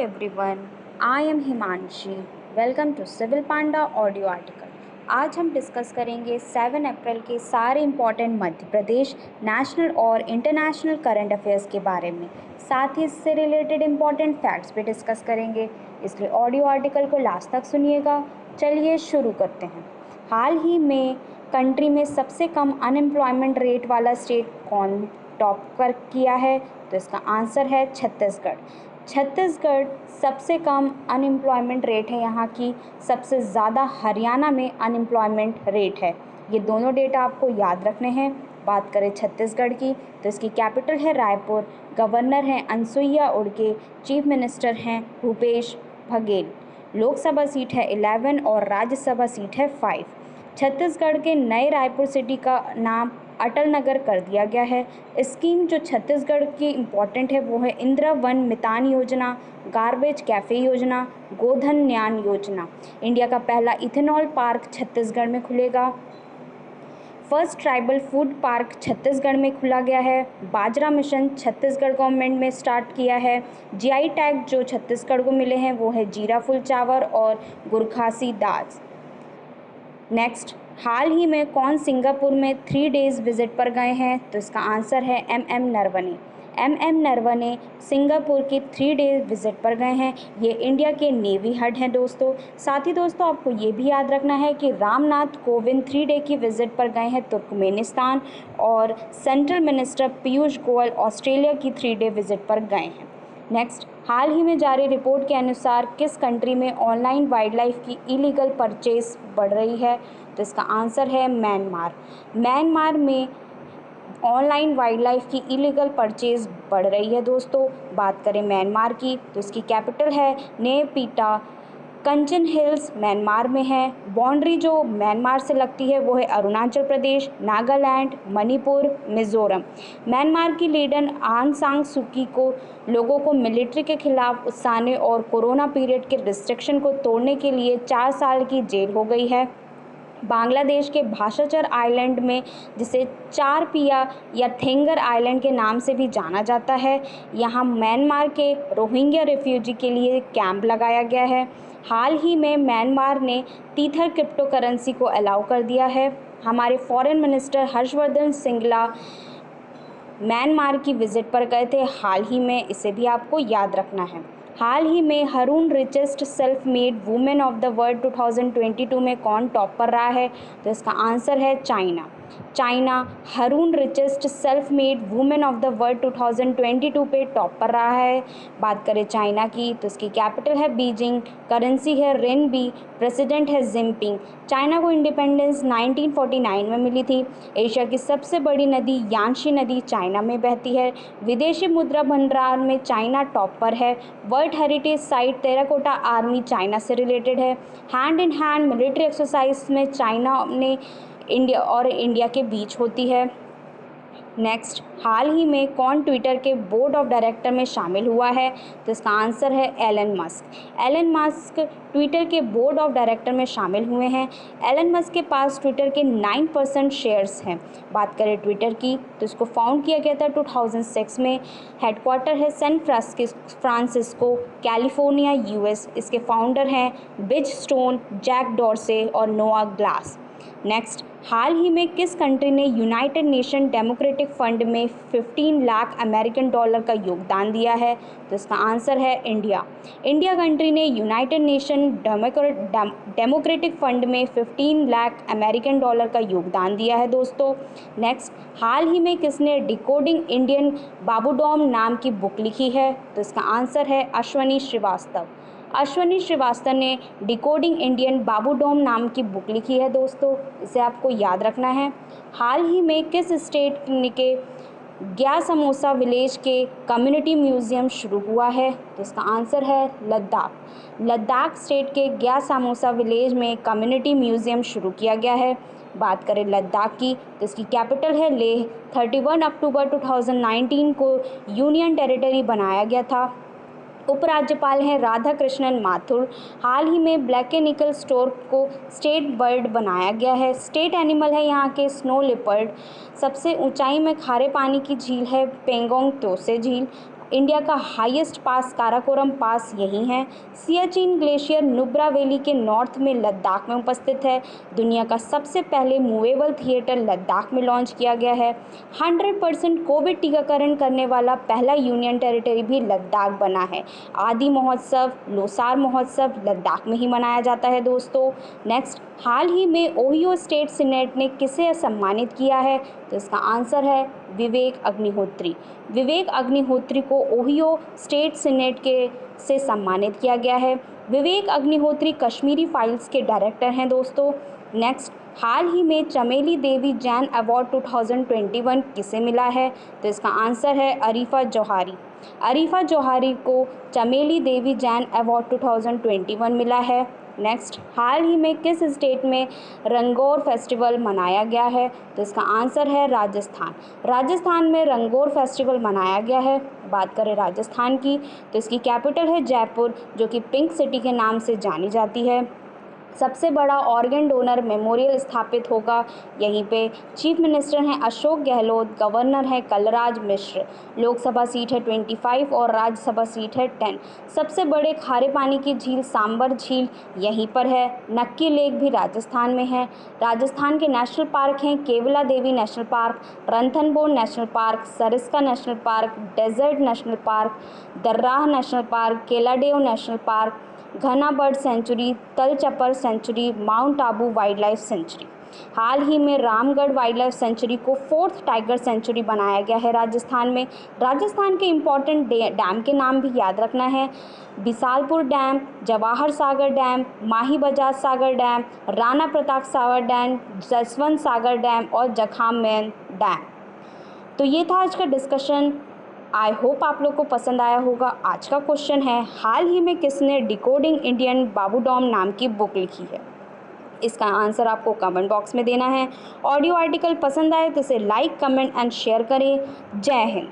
everyone, I am Himanshi. Welcome to Civil Panda audio article. आज हम discuss करेंगे 7 April के सारे इम्पॉर्टेंट मध्य प्रदेश नेशनल और इंटरनेशनल करंट अफेयर्स के बारे में, साथ ही इससे रिलेटेड इम्पॉर्टेंट फैक्ट्स भी डिस्कस करेंगे, इसलिए ऑडियो आर्टिकल को लास्ट तक सुनिएगा। चलिए शुरू करते हैं। हाल ही में कंट्री में सबसे कम अनएम्प्लॉयमेंट रेट वाला स्टेट कौन टॉप पर किया है? तो इसका आंसर है छत्तीसगढ़। छत्तीसगढ़ सबसे कम अनएम्प्लॉयमेंट रेट है यहाँ की, सबसे ज़्यादा हरियाणा में अनएम्प्लॉयमेंट रेट है। ये दोनों डेटा आपको याद रखने हैं। बात करें छत्तीसगढ़ की तो इसकी कैपिटल है रायपुर, गवर्नर हैं अनसुईया उइके, चीफ मिनिस्टर हैं भूपेश बघेल। लोकसभा सीट है 11 और राज्यसभा सीट है 5। छत्तीसगढ़ के नए रायपुर सिटी का नाम अटल नगर कर दिया गया है। स्कीम जो छत्तीसगढ़ की इम्पॉर्टेंट है वो है इंदिरा वन मितान योजना, गार्बेज कैफ़े योजना, गोधन न्यान योजना। इंडिया का पहला इथेनॉल पार्क छत्तीसगढ़ में खुलेगा। First tribal food park Chhattisgarh में खुला गया है। बाजरा मिशन छत्तीसगढ़ गवर्नमेंट में स्टार्ट किया है। जीआई टैग जो छत्तीसगढ़ को मिले हैं वो है जीरा फुल चावल और गुरखासी दाल। नेक्स्ट, हाल ही में कौन सिंगापुर में 3 डेज़ विजिट पर गए हैं? तो इसका आंसर है M Naravane. M Naravane Singapore की 3 डेज विजिट पर गए हैं। ये इंडिया के नेवी हेड हैं दोस्तों। साथ ही दोस्तों आपको ये भी याद रखना है कि रामनाथ कोविंद 3 डे की विजिट पर गए हैं तुर्कमेनिस्तान, और central minister Piyush Goyal Australia की 3 डे विजिट पर गए हैं। नेक्स्ट, हाल ही में जारी रिपोर्ट के अनुसार किस कंट्री में ऑनलाइन वाइल्ड लाइफ की इलीगल परचेज बढ़ रही है? तो इसका आंसर है म्यांमार। म्यांमार में ऑनलाइन वाइल्ड लाइफ की इलीगल परचेज बढ़ रही है दोस्तों। बात करें म्यांमार की तो इसकी कैपिटल है नेपीटा। कंचन हिल्स म्यांमार में है। बाउंड्री जो म्यांमार से लगती है वो है अरुणाचल प्रदेश, नागालैंड, मणिपुर, मिजोरम। म्यांमार की लीडर आंग सान सूकी को लोगों को मिलिट्री के खिलाफ उकसाने और कोरोना पीरियड के रिस्ट्रिक्शन को तोड़ने के लिए 4 साल की जेल हो गई है। बांग्लादेश के भाषाचर आइलैंड में, जिसे चार पिया या थेंगर आइलैंड के नाम से भी जाना जाता है, यहाँ म्यांमार के रोहिंग्या रिफ्यूजी के लिए कैंप लगाया गया है। हाल ही में म्यांमार ने टीथर क्रिप्टो करेंसी को अलाउ कर दिया है। हमारे foreign minister Harshvardhan Shringla Myanmar की विजिट पर गए थे हाल ही में, इसे भी आपको याद रखना है। हाल ही में Haroon richest self made women of the world 2022 में कौन टॉप पर रहा है? तो इसका आंसर है China. China Haroon richest self made women of the world 2022 पे टॉप पर रहा है। बात करें चाइना की तो इसकी कैपिटल है बीजिंग, करेंसी है रेनबी, प्रेसिडेंट है जिनपिंग। चाइना को इंडिपेंडेंस 1949 में मिली थी। एशिया की सबसे बड़ी नदी यांशी नदी चाइना में बहती है। विदेशी मुद्रा भंडार में चाइना टॉप पर है। World heritage site terracotta army China से रिलेटेड है। Hand in hand military exercise में चाइना ने इंडिया के बीच होती है। नेक्स्ट, हाल ही में कौन ट्विटर के बोर्ड ऑफ डायरेक्टर में शामिल हुआ है? तो इसका आंसर है Elon Musk. Elon Musk Twitter के बोर्ड ऑफ डायरेक्टर में शामिल हुए हैं। एलन मस्क के पास ट्विटर के 9% शेयर्स हैं। बात करें ट्विटर की तो इसको फाउंड किया गया था 2006 में। हेडक्वार्टर है सैन फ्रांसिस्को, कैलिफोर्निया, यूएस। इसके फाउंडर हैं बिज स्टोन, जैक डॉर्से और नोआ ग्लास। नेक्स्ट, हाल ही में किस कंट्री ने यूनाइटेड नेशन डेमोक्रेटिक फंड में 15 लाख अमेरिकन डॉलर का योगदान दिया है? तो इसका आंसर है इंडिया। इंडिया कंट्री ने यूनाइटेड नेशन डेमोक्रेटिक फंड में 15 लाख अमेरिकन डॉलर का योगदान दिया है दोस्तों। नेक्स्ट, हाल ही में किसने डिकोडिंग इंडियन बाबूडोम नाम की बुक लिखी है? तो इसका आंसर है अश्वनी श्रीवास्तव। अश्वनी श्रीवास्तव ने डिकोडिंग इंडियन बाबूडोम नाम की बुक लिखी है दोस्तों, इसे आपको याद रखना है। हाल ही में किस स्टेट के ग्या समोसा विलेज के कम्युनिटी म्यूजियम शुरू हुआ है? तो इसका आंसर है लद्दाख। लद्दाख स्टेट के ग्या समोसा विलेज में कम्युनिटी म्यूजियम शुरू किया गया है। बात करें लद्दाख की तो इसकी कैपिटल है लेह। 31 अक्टूबर 2019 को यूनियन टेरिटरी बनाया गया था। उपराज्यपाल हैं राधा कृष्णन माथुर। हाल ही में ब्लैक एंड निकल स्टोर्क को स्टेट बर्ड बनाया गया है। स्टेट एनिमल है यहाँ के स्नो लिपर्ड। सबसे ऊंचाई में खारे पानी की झील है पेंगोंग त्योसे झील। इंडिया का हाईएस्ट पास काराकोरम पास यही है। सियाचिन ग्लेशियर नुब्रा वैली के नॉर्थ में लद्दाख में उपस्थित है। दुनिया का सबसे पहले मूवेबल थिएटर लद्दाख में लॉन्च किया गया है। 100% कोविड टीकाकरण करने वाला पहला यूनियन टेरिटरी भी लद्दाख बना है। आदि महोत्सव, लोसार महोत्सव लद्दाख में ही मनाया जाता है दोस्तों। नेक्स्ट, हाल ही में ओहियो स्टेट सीनेट ने किसे सम्मानित किया है? तो इसका आंसर है विवेक अग्निहोत्री। विवेक अग्निहोत्री को ओहियो स्टेट सीनेट से सम्मानित किया गया है। विवेक अग्निहोत्री कश्मीरी फाइल्स के डायरेक्टर हैं दोस्तों। नेक्स्ट, हाल ही में चमेली देवी जैन अवार्ड 2021 किसे मिला है? तो इसका आंसर है अरीफा जौहरी। अरीफा जौहरी को चमेली देवी जैन अवार्ड 2021 मिला है। नेक्स्ट, हाल ही में किस स्टेट में रंगोर फेस्टिवल मनाया गया है? तो इसका आंसर है राजस्थान। राजस्थान में रंगोर फेस्टिवल मनाया गया है। बात करें राजस्थान की तो इसकी कैपिटल है जयपुर, जो कि पिंक सिटी के नाम से जानी जाती है। सबसे बड़ा ऑर्गन डोनर मेमोरियल स्थापित होगा यहीं पे। चीफ मिनिस्टर हैं अशोक गहलोत, गवर्नर हैं कलराज मिश्र। लोकसभा सीट है 25 और राज्यसभा सीट है 10। सबसे बड़े खारे पानी की झील सांबर झील यहीं पर है। नक्की लेक भी राजस्थान में है। राजस्थान के नेशनल पार्क हैं Keoladeo national park, Ranthambore national park, Sariska national park, desert national park, Darrah national park, Keoladeo national park, Ghana bird sanctuary, Talchhapar sanctuary, mount Abu wildlife sanctuary. हाल ही में रामगढ़ वाइल्ड लाइफ सेंचुरी को 4th टाइगर सेंचुरी बनाया गया है राजस्थान में। राजस्थान के इम्पॉर्टेंट डैम के नाम भी याद रखना है। Bisalpur dam, Jawahar Sagar dam, Mahi Bajaj Sagar dam, Rana Pratap Sagar dam, Jaswant सागर डैम और जखामैन डैम। तो ये था आज का डिस्कशन। आई होप आप लोग को पसंद आया होगा। आज का क्वेश्चन है, हाल ही में किसने डिकोडिंग इंडियन बाबूडॉम नाम की बुक लिखी है? इसका आंसर आपको कमेंट बॉक्स में देना है। ऑडियो आर्टिकल पसंद आए तो इसे लाइक, कमेंट एंड शेयर करें। जय हिंद।